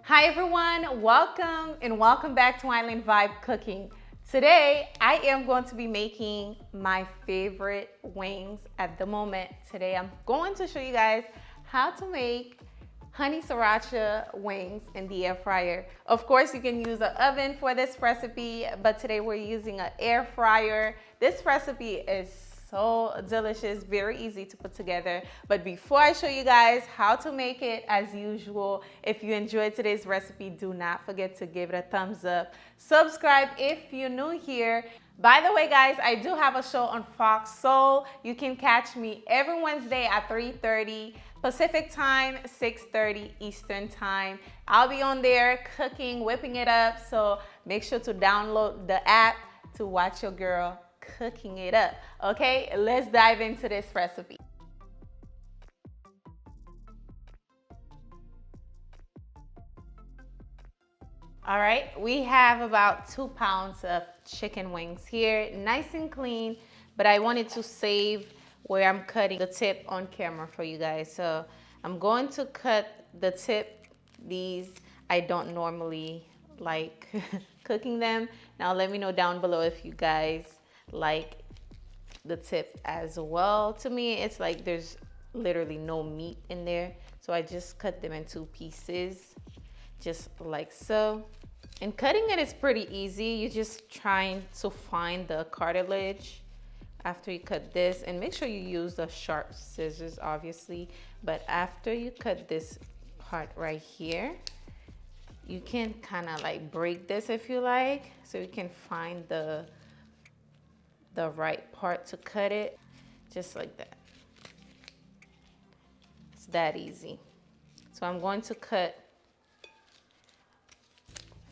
Hi everyone, welcome back to Island Vibe Cooking. Today I am going to be making my favorite wings at the moment. Today I'm going to show you guys how to make honey sriracha wings in the air fryer. Of course you can use an oven for this recipe, but today we're using an air fryer. This recipe is so delicious, very easy to put together. But before I show you guys how to make it, as usual, if you enjoyed today's recipe, do not forget to give it a thumbs up. Subscribe if you're new here. By the way, guys, I do have a show on Fox Soul. You can catch me every Wednesday at 3:30 Pacific time, 6:30 Eastern time. I'll be on there cooking, whipping it up. So make sure to download the app to watch your girl cooking it up. Okay, let's dive into this recipe. All right, we have about 2 pounds of chicken wings here, nice and clean, but I wanted to save where I'm cutting the tip on camera for you guys. So I'm going to cut the tip. These I don't normally like cooking them. Now let me know down below if you guys like the tip as well. To me, it's like there's literally no meat in there. So I just cut them in 2 pieces, just like so. And cutting it is pretty easy. You're just trying to find the cartilage after you cut this, and make sure you use the sharp scissors, obviously. But after you cut this part right here, you can kind of like break this if you like, so you can find the right part to cut it, just like that. It's that easy. So I'm going to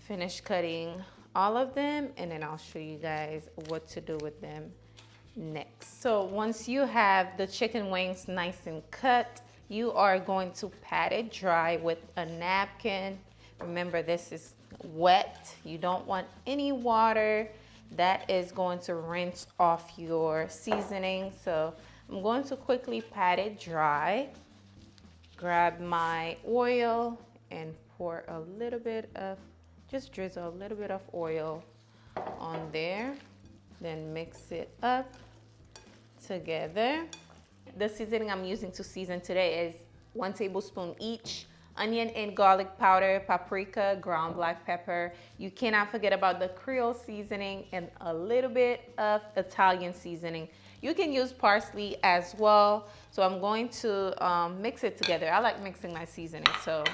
finish cutting all of them, and then I'll show you guys what to do with them next. So once you have the chicken wings nice and cut, you are going to pat it dry with a napkin. Remember, this is wet. You don't want any water. That is going to rinse off your seasoning. So I'm going to quickly pat it dry. Grab my oil and pour a little bit of, just drizzle a little bit of oil on there. Then mix it up together. The seasoning I'm using to season today is 1 tablespoon each. Onion and garlic powder, paprika, ground black pepper. You cannot forget about the Creole seasoning and a little bit of Italian seasoning. You can use parsley as well. So I'm going to mix it together. I like mixing my seasoning, so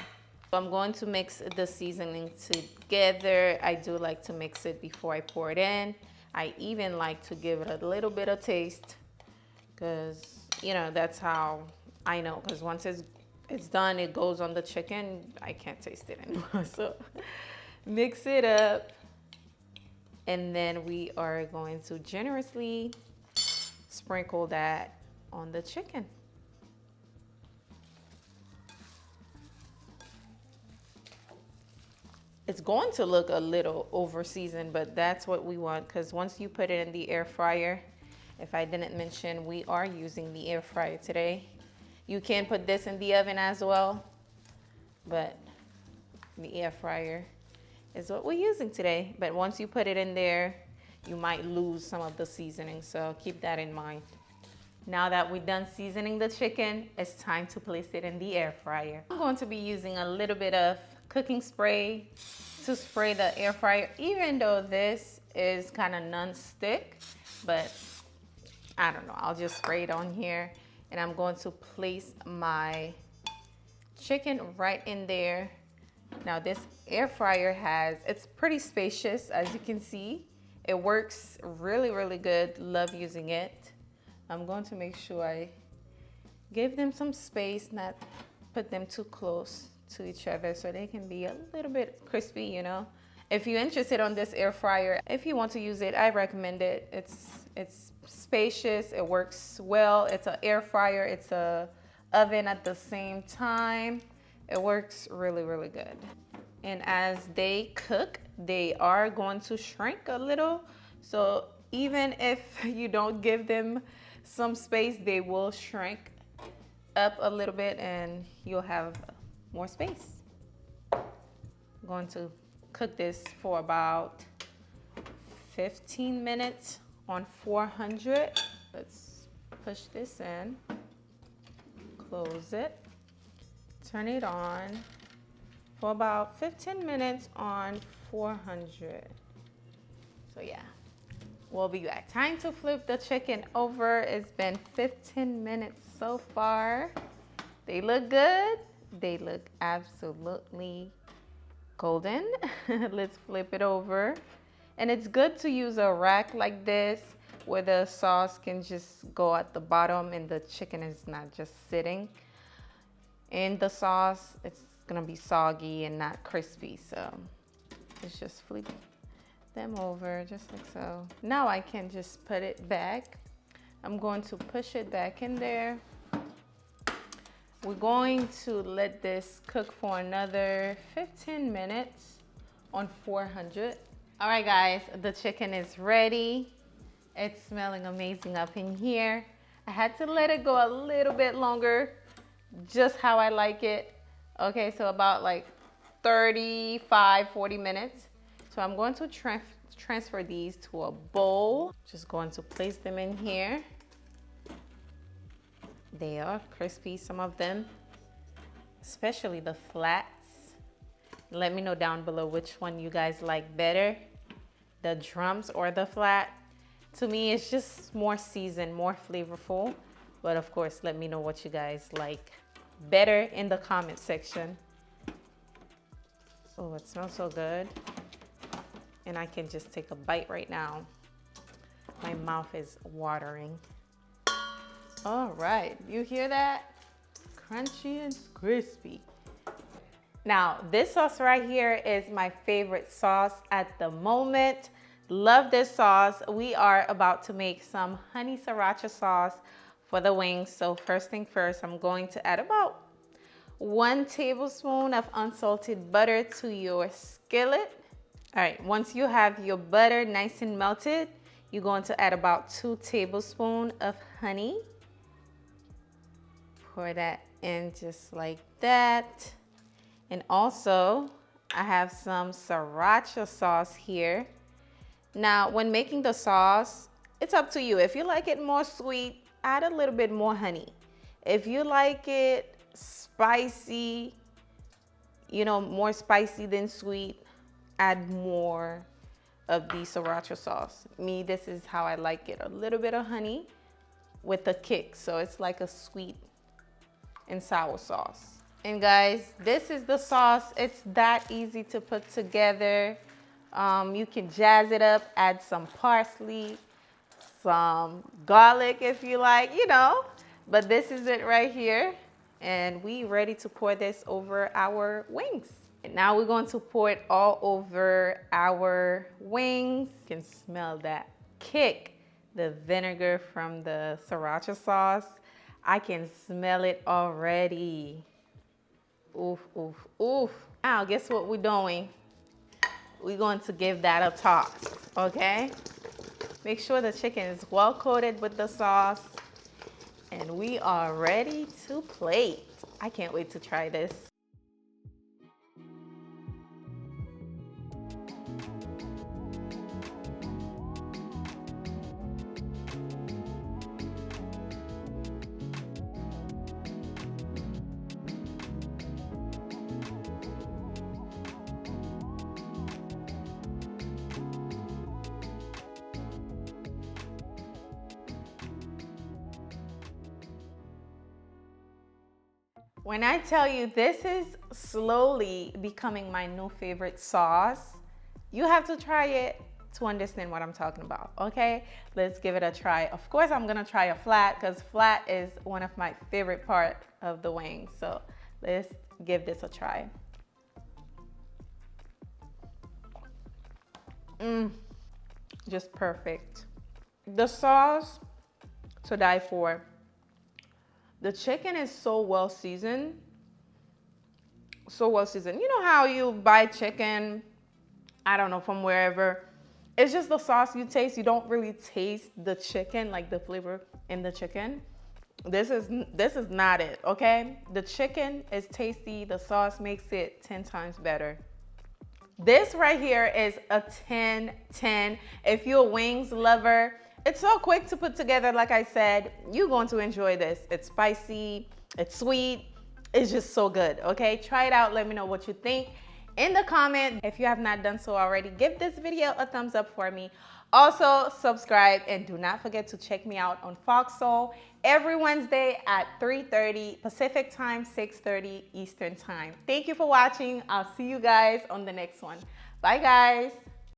I'm going to mix the seasoning together. I do like to mix it before I pour it in. I even like to give it a little bit of taste, because you know, that's how I know, because once it's done, it goes on the chicken, I can't taste it anymore. So mix it up, and then we are going to generously sprinkle that on the chicken. It's going to look a little over seasoned, but that's what we want, because once you put it in the air fryer, if I didn't mention, we are using the air fryer today. You can put this in the oven as well, but the air fryer is what we're using today. But once you put it in there, you might lose some of the seasoning, so keep that in mind. Now that we're done seasoning the chicken, it's time to place it in the air fryer. I'm going to be using a little bit of cooking spray to spray the air fryer, even though this is kind of non-stick, but I don't know, I'll just spray it on here. And I'm going to place my chicken right in there. Now this air fryer it's pretty spacious, as you can see. It works really, really good. Love using it. I'm going to make sure I give them some space, not put them too close to each other, so they can be a little bit crispy, you know. If you're interested on this air fryer, if you want to use it, I recommend it. It's spacious, it works well. It's an air fryer, it's a oven at the same time. It works really, really good. And as they cook, they are going to shrink a little. So even if you don't give them some space, they will shrink up a little bit and you'll have more space. going to cook this for about 15 minutes on 400. Let's push this in, close it, turn it on for about 15 minutes on 400. So yeah, we'll be back. Time to flip the chicken over. It's been 15 minutes so far. They look good. They look absolutely golden. Let's flip it over. And it's good to use a rack like this where the sauce can just go at the bottom and the chicken is not just sitting in the sauce. It's gonna be soggy and not crispy. So let's just flip them over just like so. Now I can just put it back. I'm going to push it back in there. We're going to let this cook for another 15 minutes on 400. All right, guys, the chicken is ready. It's smelling amazing up in here. I had to let it go a little bit longer, just how I like it. Okay, so about like 35, 40 minutes. So I'm going to transfer these to a bowl. Just going to place them in here. They are crispy, some of them, especially the flats. Let me know down below which one you guys like better, the drums or the flat. To me, it's just more seasoned, more flavorful. But of course, let me know what you guys like better in the comment section. Oh, it smells so good. And I can just take a bite right now. My mouth is watering. All right, you hear that? Crunchy and crispy. Now, this sauce right here is my favorite sauce at the moment. Love this sauce. We are about to make some honey sriracha sauce for the wings. So first thing first, I'm going to add about 1 tablespoon of unsalted butter to your skillet. All right, once you have your butter nice and melted, you're going to add about 2 tablespoons of honey. Pour that in just like that. And also, I have some sriracha sauce here. Now, when making the sauce, it's up to you. If you like it more sweet, add a little bit more honey. If you like it spicy, you know, more spicy than sweet, add more of the sriracha sauce. Me, this is how I like it. A little bit of honey with a kick. So it's like a sweet and sour sauce. And guys, this is the sauce. It's that easy to put together. You can jazz it up, add some parsley, some garlic if you like, you know. But this is it right here. And we ready to pour this over our wings. And now we're going to pour it all over our wings. You can smell that kick, the vinegar from the sriracha sauce. I can smell it already. Oof, oof, oof. Now, guess what we're doing? We're going to give that a toss, okay? Make sure the chicken is well coated with the sauce. And we are ready to plate. I can't wait to try this. When I tell you this is slowly becoming my new favorite sauce, you have to try it to understand what I'm talking about, okay? Let's give it a try. Of course, I'm gonna try a flat because flat is one of my favorite part of the wings. So let's give this a try. Just perfect. The sauce to die for. The chicken is so well seasoned. So well seasoned. You know how you buy chicken, I don't know, from wherever. It's just the sauce you taste. You don't really taste the chicken, like the flavor in the chicken. This is not it, okay? The chicken is tasty. The sauce makes it 10 times better. This right here is a 10-10. If you're a wings lover, it's so quick to put together. Like I said, you're going to enjoy this. It's spicy, it's sweet, it's just so good, okay? Try it out, let me know what you think in the comment. If you have not done so already, give this video a thumbs up for me. Also, subscribe, and do not forget to check me out on Foxhole every Wednesday at 3:30 Pacific time, 6:30 Eastern time. Thank you for watching. I'll see you guys on the next one. Bye, guys.